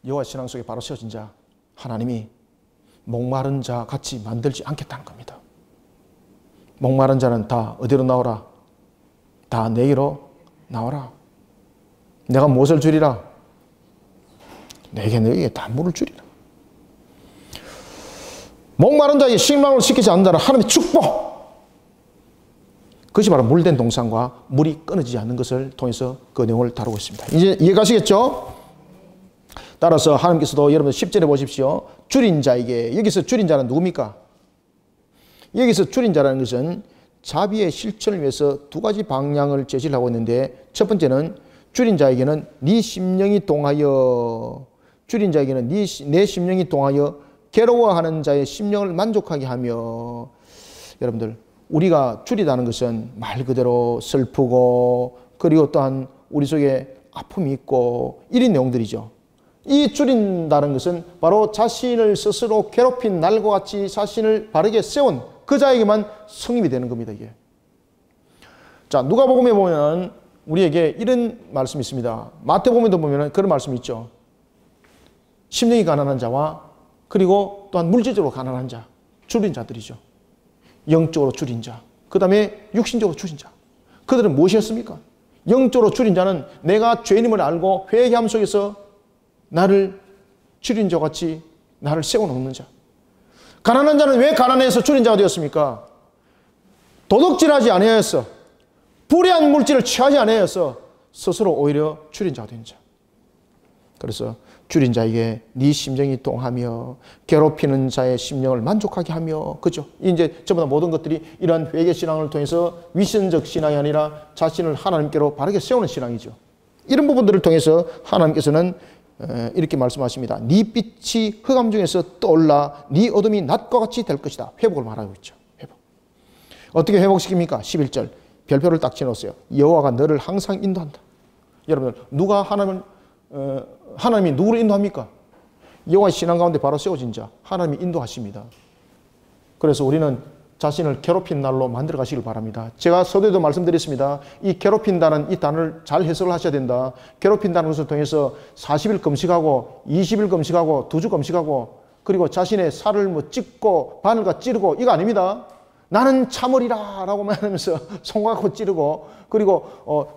Speaker 1: 여호와 신앙 속에 바로 세워진 자 하나님이 목마른 자 같이 만들지 않겠다는 겁니다. 목마른 자는 다 어디로 나오라? 다 내게로 나오라. 내가 무엇을 주리라? 내게 너에게 다 물을 주리라. 목마른 자에게 실망을 시키지 않는 자는 하나님의 축복. 그것이 바로 물된 동산과 물이 끊어지지 않는 것을 통해서 그 내용을 다루고 있습니다. 이제 이해가시겠죠? 따라서 하나님께서도 여러분 10절에 보십시오. 줄인 자에게, 여기서 줄인 자는 누굽니까? 여기서 줄인 자라는 것은 자비의 실천을 위해서 2가지 방향을 제시를 하고 있는데 첫 번째는 줄인 자에게는 네 심령이 동하여 줄인 자에게는 내 심령이 동하여 괴로워하는 자의 심령을 만족하게 하며 여러분들 우리가 줄이다는 것은 말 그대로 슬프고 그리고 또한 우리 속에 아픔이 있고 이런 내용들이죠. 이 줄인다는 것은 바로 자신을 스스로 괴롭힌 날과 같이 자신을 바르게 세운 그 자에게만 성립이 되는 겁니다. 이게. 자, 누가복음에 보면 우리에게 이런 말씀이 있습니다. 마태복음에도 보면 그런 말씀이 있죠. 심령이 가난한 자와 그리고 또한 물질적으로 가난한 자, 줄인 자들이죠. 영적으로 줄인 자, 그 다음에 육신적으로 줄인 자. 그들은 무엇이었습니까? 영적으로 줄인 자는 내가 죄인임을 알고 회개함 속에서 나를 줄인 자 같이 나를 세워놓는 자. 가난한 자는 왜 가난해서 줄인 자가 되었습니까? 도둑질하지 아니하였어. 불의한 물질을 취하지 아니하였어. 스스로 오히려 줄인 자가 된 자. 그래서 줄인 자에게 네 심정이 동하며 괴롭히는 자의 심령을 만족하게 하며, 그죠? 이제 저보다 모든 것들이 이러한 회개 신앙을 통해서 위선적 신앙이 아니라 자신을 하나님께로 바르게 세우는 신앙이죠. 이런 부분들을 통해서 하나님께서는 이렇게 말씀하십니다. 네 빛이 흑암 중에서 떠올라 네 어둠이 낮과 같이 될 것이다. 회복을 말하고 있죠. 회복. 어떻게 회복시킵니까? 11절 별표를 딱 지어놓으세요. 여호와가 너를 항상 인도한다. 여러분들, 누가 하나님이 누구를 인도합니까? 여호와의 신앙 가운데 바로 세워진 자, 하나님이 인도하십니다. 그래서 우리는 자신을 괴롭힌 날로 만들어 가시길 바랍니다. 제가 서두에도 말씀드렸습니다. 이 괴롭힌다는 이 단어를 잘 해석을 하셔야 된다. 괴롭힌다는 것을 통해서 40일 금식하고 20일 금식하고 2주 금식하고 그리고 자신의 살을 뭐 찢고 바늘과 찌르고 이거 아닙니다. 나는 참으리라 라고 말하면서 손가락으로 찌르고 그리고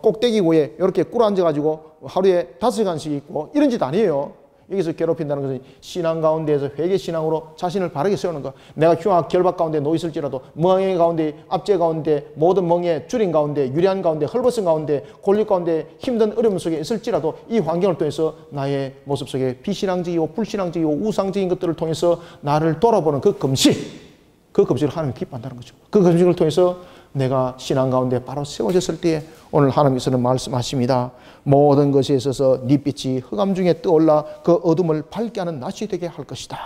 Speaker 1: 꼭대기 위에 이렇게 꿇어 앉아가지고 하루에 5시간씩 있고 이런 짓 아니에요. 여기서 괴롭힌다는 것은 신앙 가운데에서 회개신앙으로 자신을 바르게 세우는 것. 내가 흉악 결박 가운데 놓였을지라도 멍해 가운데 압제 가운데 모든 멍해 줄인 가운데 유리한 가운데 헐벗은 가운데 골릴 가운데 힘든 어려움 속에 있을지라도 이 환경을 통해서 나의 모습 속에 비신앙적이고 불신앙적이고 우상적인 것들을 통해서 나를 돌아보는 그 금식, 그 금식을 하나님이 기뻐한다는 거죠. 그 금식을 통해서 내가 신앙 가운데 바로 세워졌을 때에 오늘 하나님께서는 말씀하십니다. 모든 것에 있어서 네 빛이 흑암 중에 떠올라 그 어둠을 밝게 하는 낯이 되게 할 것이다.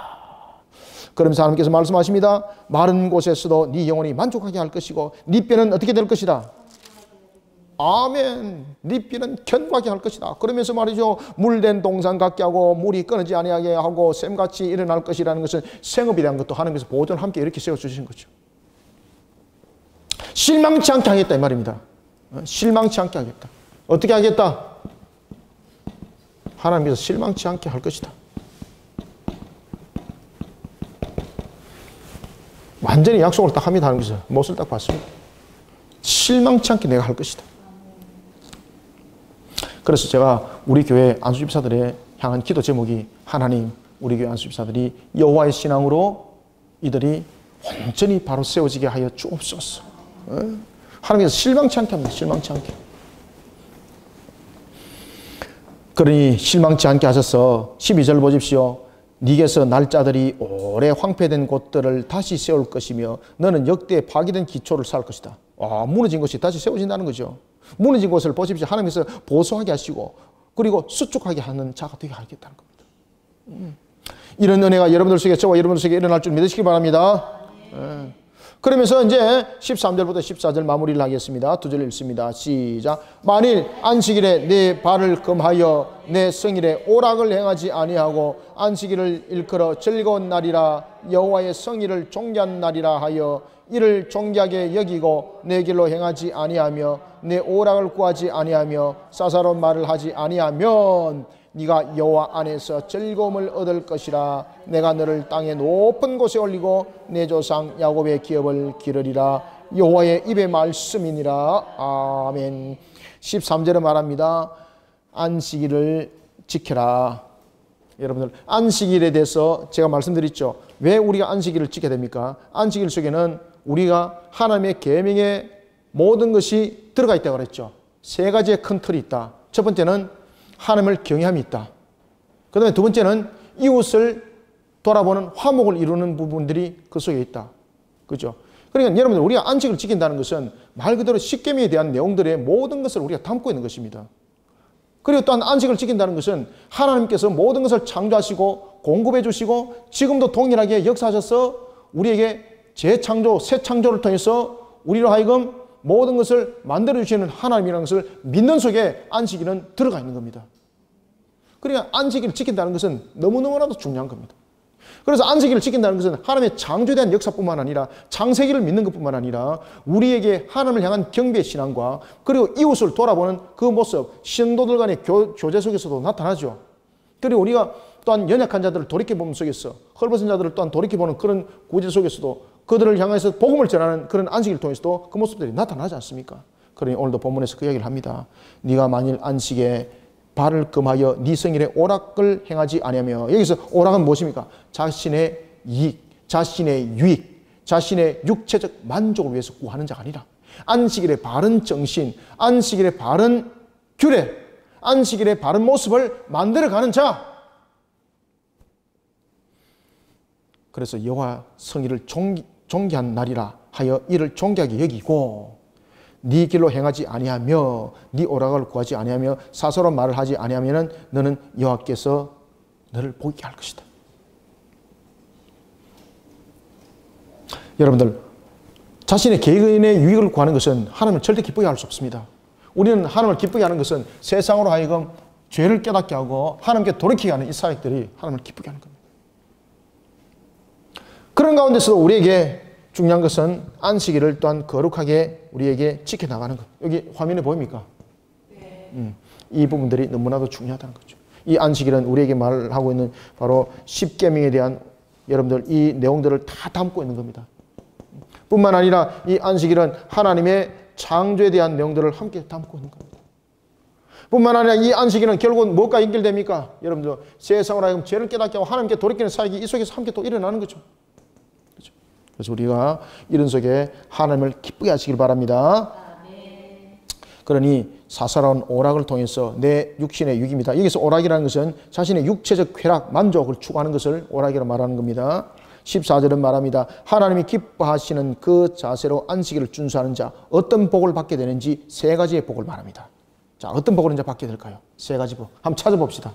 Speaker 1: 그러면서 하나님께서 말씀하십니다. 마른 곳에서도 네 영혼이 만족하게 할 것이고 네 뼈는 어떻게 될 것이다. 아멘. 네 뼈는 견고하게 할 것이다. 그러면서 말이죠. 물된 동산 같게 하고 물이 끊어지지 아니하게 하고 샘같이 일어날 것이라는 것은 생업에 대한 것도 하나님께서 보존 함께 이렇게 세워주신 거죠. 실망치 않게 하겠다 이 말입니다. 실망치 않게 하겠다. 어떻게 하겠다? 하나님께서 실망치 않게 할 것이다. 완전히 약속을 딱 합니다. 하나님께서 못을 딱 봤습니다. 실망치 않게 내가 할 것이다. 그래서 제가 우리 교회 안수집사들의 향한 기도 제목이 하나님, 우리 교회 안수집사들이 여호와의 신앙으로 이들이 온전히 바로 세워지게 하여 주옵소서. 하나님께서 실망치 않게 합니다. 실망치 않게. 그러니 실망치 않게 하셔서 12절 보십시오. 네게서 날짜들이 오래 황폐된 곳들을 다시 세울 것이며 너는 역대 파괴된 기초를 쌓을 것이다. 무너진 것이 다시 세워진다는 거죠. 무너진 곳을 보십시오. 하나님께서 보수하게 하시고 그리고 수축하게 하는 자가 되게 하겠다는 겁니다. 이런 은혜가 여러분들 속에, 저와 여러분들 속에 일어날 줄 믿으시기 바랍니다. 그러면서 이제 13절부터 14절 마무리를 하겠습니다. 2절 읽습니다. 시작. 만일 안식일에 내 발을 금하여 내 성일에 오락을 행하지 아니하고 안식일을 일컬어 즐거운 날이라 여호와의 성일을 존귀한 날이라 하여 이를 존귀하게 여기고 내 길로 행하지 아니하며 내 오락을 구하지 아니하며 사사로운 말을 하지 아니하면 네가 여호와 안에서 즐거움을 얻을 것이라. 내가 너를 땅의 높은 곳에 올리고 내 조상 야곱의 기업을 기르리라. 여호와의 입의 말씀이니라. 아멘. 13절에 말합니다. 안식일을 지켜라. 여러분들, 안식일에 대해서 제가 말씀드렸죠. 왜 우리가 안식일을 지켜야 됩니까? 안식일 속에는 우리가 하나님의 계명의 모든 것이 들어가 있다고 그랬죠. 3가지의 큰 틀이 있다. 첫 번째는 하나님을 경외함이 있다. 그 다음에 두 번째는 이웃을 돌아보는 화목을 이루는 부분들이 그 속에 있다. 그죠? 그러니까 여러분들, 우리가 안식을 지킨다는 것은 말 그대로 십계명에 대한 내용들의 모든 것을 우리가 담고 있는 것입니다. 그리고 또한 안식을 지킨다는 것은 하나님께서 모든 것을 창조하시고 공급해 주시고 지금도 동일하게 역사하셔서 우리에게 재창조, 새 창조를 통해서 우리로 하여금 모든 것을 만들어주시는 하나님이라는 것을 믿는 속에 안식일은 들어가 있는 겁니다. 그러니까 안식일을 지킨다는 것은 너무너무나도 중요한 겁니다. 그래서 안식일을 지킨다는 것은 하나님의 창조에 대한 역사뿐만 아니라 창세기를 믿는 것뿐만 아니라 우리에게 하나님을 향한 경배의 신앙과 그리고 이웃을 돌아보는 그 모습, 신도들 간의 교제 속에서도 나타나죠. 그리고 우리가 또한 연약한 자들을 돌이켜보는 속에서, 헐벗은 자들을 또한 돌이켜보는 그런 구제 속에서도 그들을 향해서 복음을 전하는 그런 안식일을 통해서도 그 모습들이 나타나지 않습니까? 그러니 오늘도 본문에서 그 이야기를 합니다. 네가 만일 안식에 발을 금하여 네 성일에 오락을 행하지 아니하며, 여기서 오락은 무엇입니까? 자신의 이익, 자신의 유익, 자신의 육체적 만족을 위해서 구하는 자가 아니라 안식일의 바른 정신, 안식일의 바른 규례, 안식일의 바른 모습을 만들어가는 자. 그래서 여호와 성일을 존귀한 날이라 하여 이를 존귀하게 여기고, 네 길로 행하지 아니하며 네 오락을 구하지 아니하며 사소한 말을 하지 아니하면은 너는 여호와께서 너를 보게 할 것이다. 여러분들, 자신의 개인의 유익을 구하는 것은 하나님을 절대 기쁘게 할 수 없습니다. 우리는 하나님을 기쁘게 하는 것은 세상으로 하여금 죄를 깨닫게 하고 하나님께 돌이키게 하는 이 사역들이 하나님을 기쁘게 하는 겁니다. 그런 가운데서도 우리에게 중요한 것은 안식일을 또한 거룩하게 우리에게 지켜나가는 것. 여기 화면에 보입니까? 네. 이 부분들이 너무나도 중요하다는 거죠. 이 안식일은 우리에게 말하고 있는 바로 십계명에 대한 여러분들 이 내용들을 다 담고 있는 겁니다. 뿐만 아니라 이 안식일은 하나님의 창조에 대한 내용들을 함께 담고 있는 겁니다. 뿐만 아니라 이 안식일은 결국은 무엇과 연결됩니까? 여러분들, 세상으로 하여금 죄를 깨닫게 하고 하나님께 돌이키는 사역이 이 속에서 함께 또 일어나는 거죠. 그래서 우리가 이런 속에 하나님을 기쁘게 하시길 바랍니다. 그러니 사사로운 오락을 통해서 내 육신의 유익입니다. 여기서 오락이라는 것은 자신의 육체적 쾌락, 만족을 추구하는 것을 오락이라고 말하는 겁니다. 14절은 말합니다. 하나님이 기뻐하시는 그 자세로 안식일을 준수하는 자 어떤 복을 받게 되는지 세 가지의 복을 말합니다. 자, 어떤 복을 이제 받게 될까요? 세 가지 복. 한번 찾아봅시다.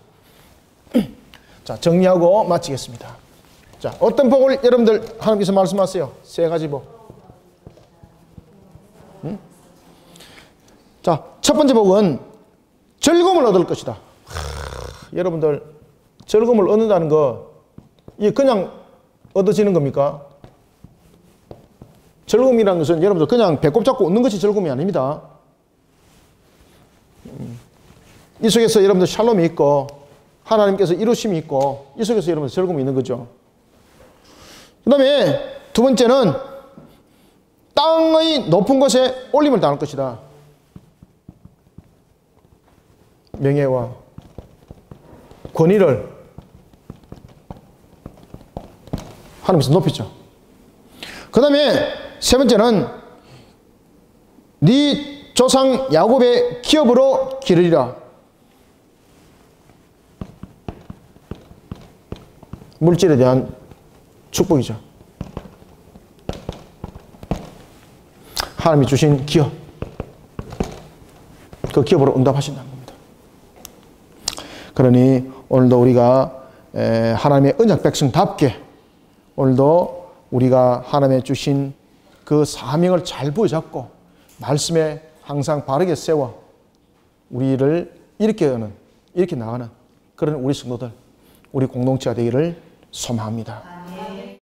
Speaker 1: 자, 정리하고 마치겠습니다. 자, 어떤 복을 여러분들 하나님께서 말씀하세요? 세 가지 복. 자, 첫 번째 복은 즐거움을 얻을 것이다. 여러분들, 즐거움을 얻는다는 거 이게 그냥 얻어지는 겁니까? 즐거움이라는 것은 여러분들 그냥 배꼽 잡고 웃는 것이 즐거움이 아닙니다. 이 속에서 여러분들 샬롬이 있고 하나님께서 이루심이 있고 이 속에서 여러분들 즐거움이 있는 거죠. 그 다음에 두 번째는 땅의 높은 곳에 올림을 당할 것이다. 명예와 권위를 하나님께서 높이죠. 그 다음에 세 번째는 네 조상 야곱의 기업으로 기르리라. 물질에 대한 축복이죠. 하나님이 주신 기업, 그 기업으로 응답하신다는 겁니다. 그러니 오늘도 우리가 하나님의 언약 백성답게 오늘도 우리가 하나님의 주신 그 사명을 잘 부여잡고 말씀에 항상 바르게 세워 우리를 이렇게 나가는 그런 우리 성도들, 우리 공동체가 되기를 소망합니다.